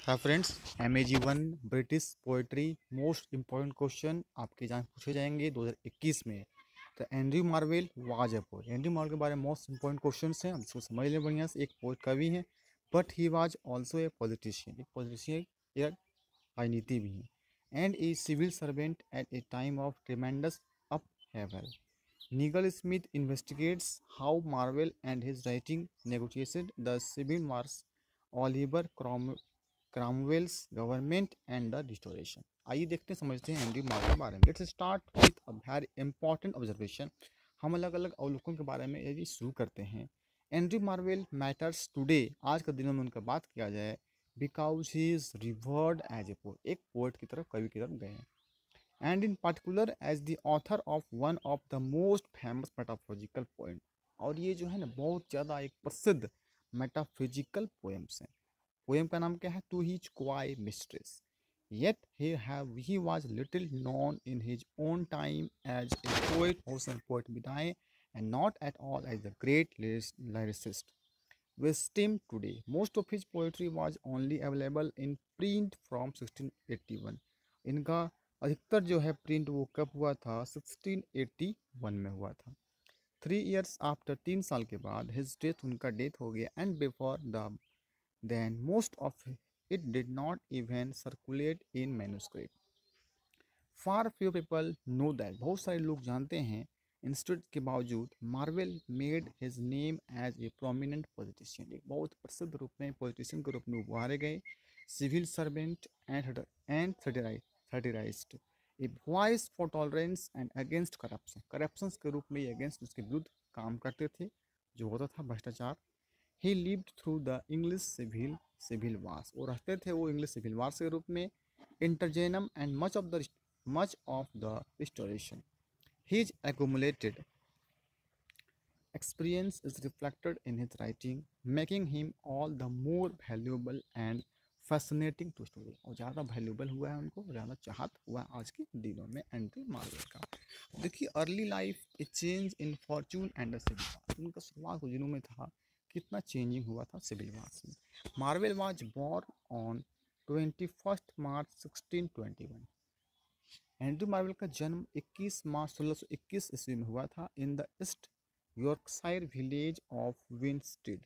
Hi friends, MAG1 British poetry most important question आपके exam पूछे जाएंगे 2021 में। तो Andrew marvel was a poet. Andrew marvel के बारे में मोस्ट इम्पोर्टेंट क्वेश्चन हैं, हम इसको समझ लें बढ़िया से। एक पोएट कवि हैं, but he was also a politician. एक पॉलिटिशियन, एक राजनीति भी हैं, and a civil servant at a time of tremendous upheaval. Nigel Smith investigates how Marvel and his writing negotiated the Civil Wars, Oliver Cromwell's government and the restoration. आइए देखते हैं, समझते हैं एंड्रयू मार्वेल के बारे में। Let's start with a very important observation. हम अलग अलग अवलोकन के बारे में यदि शुरू करते हैं। एंड्रयू मार्वेल मैटर्स टुडे, आज के दिनों में उनका बात किया जाए, because he is revered as a poet. एक पोएट की तरफ, कवि की तरफ गए हैं, and in particular as the author of one of the most famous metaphysical poem. और ये जो है ना, बहुत ज़्यादा एक प्रसिद्ध मेटाफिजिकल पोएम्स हैं। पोएम का नाम क्या है? To his coy mistress. Yet he was little known in his own time as a poet, also a poet Bidai, and not at all as a great lyricist. We esteem today. Most of his poetry was only available in print from 1681. इनका अधिकतर जो है print वो कब हुआ था? 1681 में हुआ था। 3 years आफ्टर, 3 साल के बाद, हिज डेथ, उनका डेथ हो गया। And before the then most of it did not even circulate in manuscript. Far few people know that. बहुत सारे लोग जानते हैं। इंस्टीट्यूट के बावजूद Marvell made his name as a prominent politician. एक बहुत प्रसिद्ध रूप में पॉलिटिशियन के रूप में उभारे गए। Civil servant and satirist, a voice for tolerance and against corruption. Corruption के रूप में अगेंस्ट, उसके विरुद्ध काम करते थे, जो होता था भ्रष्टाचार। He lived through the English civil wars, वो रहते थे वो इंग्लिश सिविल वार्स के रूप में। Interregnum and much of the restoration. His accumulated experience is reflected in his writing, making him all the more valuable and fascinating to story। और ज़्यादा valuable हुआ है उनको, ज़्यादा चाहत हुआ है आज के दिनों में एंड्रयू मार्वेल का। देखिए, early life a change in fortune and the civil war. उनका शुरुआत कुछ दिनों में था, कितना चेंजिंग हुआ था सिविल वार्स में। Marvell was born on 21 March 1621। Andrew Marvell का जन्म 21 मार्च 1621 ईस्वी में हुआ था in the East Yorkshire village of Winestead,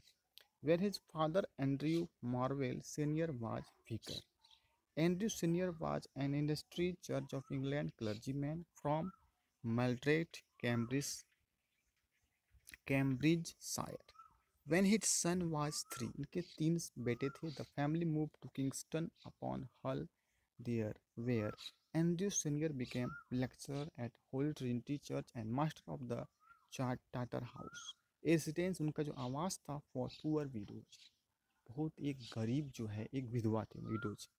where his father Andrew Marvell senior was vicar. Andrew senior was an industry church of England clergyman from Meldreth, Cambridgeshire. When his son was 3, इनके 3 बेटे थे, the family moved to Kingston upon Hull, there where Andrew Senior became lecturer at Holy Trinity Church and master of the Charter House. A residence, उनका जो आवास था, for poor widows, बहुत एक गरीब जो है, एक विधवा थी, widows.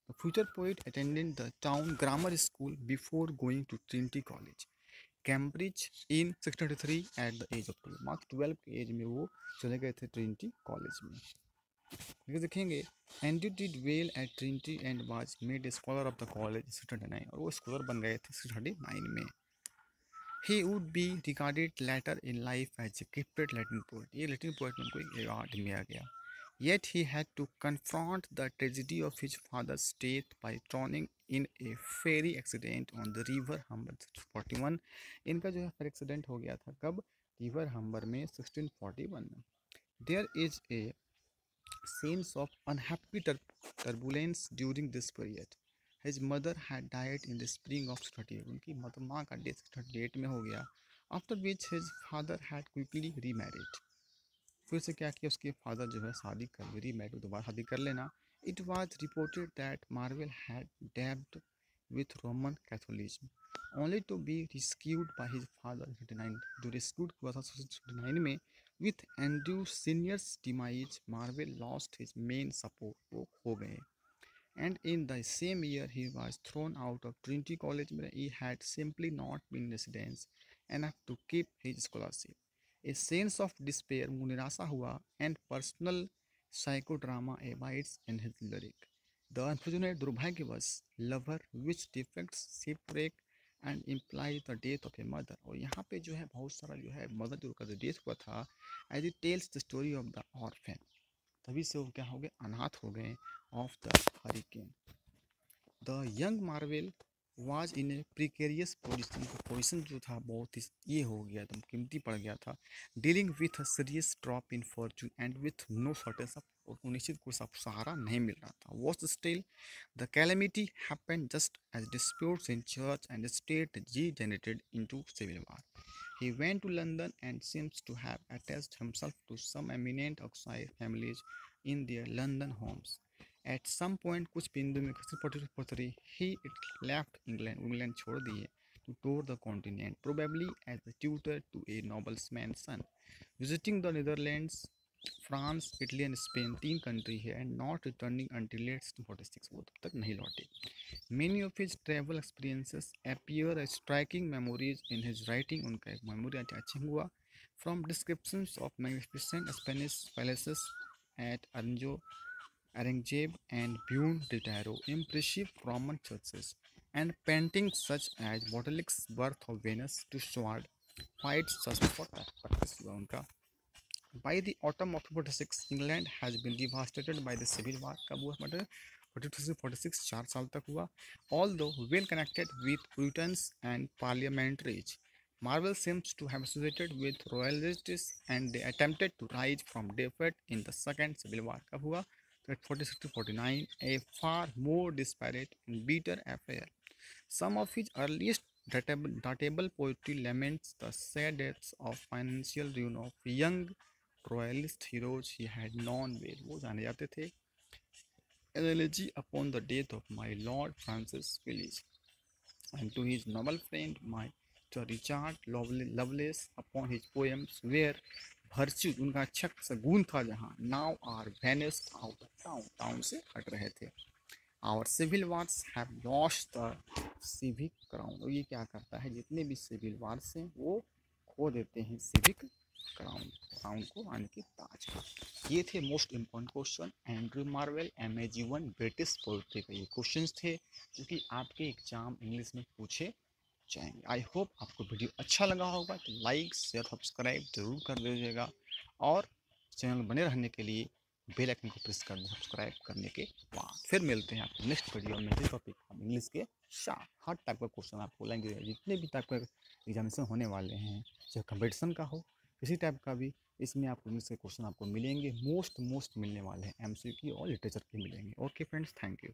The future poet attended the town grammar school before going to Trinity College, Cambridge in 1633 at the age of 12। मात्र 12 की एज में वो चले गए थे ट्रिनिटी कॉलेज में। देखेंगे, Andrew did well at Trinity and was made a scholar of the college 1639, और वो स्कॉलर बन गए थे 1639 में। He would be regarded later in life as a gifted Latin poet. ये लैटिन पोएट में उनको एक अवार्ड मिला गया। Yet he had to confront the tragedy of his father's death by drowning in a ferry accident on the river Humber 1641। इनका जो है फेरी accident हो गया था, कब? रिवर हम्बर में 1641 में। There is a sense of unhappy turbulence during this period. His mother had died in the spring of 1638। उनकी माँ का डेथ 1638 में हो गया। After which his father had quickly remarried। फिर से क्या किया, उसके फादर जो है शादी कर, रीमैरिड, दोबारा शादी कर लेना। It was reported that Marvell had dabbled with Roman Catholicism only to be rescued by his father 39। जो रिस्क्यूड हुआ था 1639 में। With Andrew senior's demise, Marvell lost his main support, वो खो गए। And in the same year he was thrown out of Trinity college में। He had simply not been residence enough to keep his scholarship. A sense of despair, वो निराशा हुआ, and personal psychodrama abides in his lyric. The unfortunate, दुर्भाग्यवश, lover which defects shipwreck and imply the death of a mother. और यहाँ पे जो है बहुत सारा जो है मदर जो का डेथ हुआ था, as it tells the story of the orphan. तभी से वो क्या हो गए? अनाथ हो गए। of the hurricane. The young Marvel was in a precarious position. तो पोजिशन जो था बहुत ही ये हो गया था, कीमती पड़ गया था. Dealing with a serious drop in fortune and with no certain support. निश्चित कोई सहारा नहीं मिल रहा था. Was still the calamity happened just as disputes in church and state degenerated into civil war. He went to London and seems to have attached himself to some eminent Oxford families in their London homes. At some point कुछ बिंदु में he left England छोड़ दिए to tour the continent, probably as a tutor to a nobleman's son, visiting the Netherlands, France, Italy and Spain. 3 country है and not returning until late 1846. वो तब तक नहीं लौटे. Many of his travel experiences appear as striking memories in his writing. उनका एक memory अच्छा हुआ. From descriptions of magnificent Spanish palaces at Aranjuez and Buin de Taro, impressive Roman churches, and paintings such as Botticelli's Birth of Venus to Sword fights just for practice हुआ उनका. By the autumn of 1846, England has been devastated by the civil war. कब हुआ मतलब 1846 4 साल तक हुआ. Although well connected with Puritans and parliamentaries, Marvel seems to have associated with royalists and they attempted to rise from defeat in the second civil war. कब हुआ 46 to 49, a far more disparate and bitter affair. Some of his earliest datable poetry laments the sad deaths of financial ruin of young royalist heroes he had known well. वो जाने जाते थे. Elegy upon the death of my Lord Francis Willis, and to his noble friend my Sir Richard Lovelace upon his poems where virtue उनका अच्छा सा गुण था जहाँ now are vanished out of town. Town से हट रहे थे. Our civil wars have lost the civic crown. और ये क्या करता है, जितने भी सिविल वार्स हैं वो खो देते हैं सिविक क्राउन को, यानी कि ताज को. ये थे most important question. Andrew marvel MAG1 British poetry का ये क्वेश्चंस थे जो कि आपके एग्जाम इंग्लिश में पूछे जाएंगे. आई होप आपको वीडियो अच्छा लगा होगा, तो लाइक शेयर सब्सक्राइब जरूर कर दीजिएगा और चैनल बने रहने के लिए बेल आइकन को प्रेस कर दें सब्सक्राइब करने के बाद. फिर मिलते हैं आपको नेक्स्ट वीडियो में. जिस टॉपिक हम इंग्लिश के हर टाइप का क्वेश्चन आपको लैंग्वेज जितने भी टाइप का एग्जामिनेशन होने वाले हैं, चाहे कंपटीशन का हो किसी टाइप का भी, इसमें आपको इंग्लिश के क्वेश्चन आपको मिलेंगे. मोस्ट मिलने वाले हैं. MCQ और लिटरेचर के मिलेंगे. Okay friends, thank you.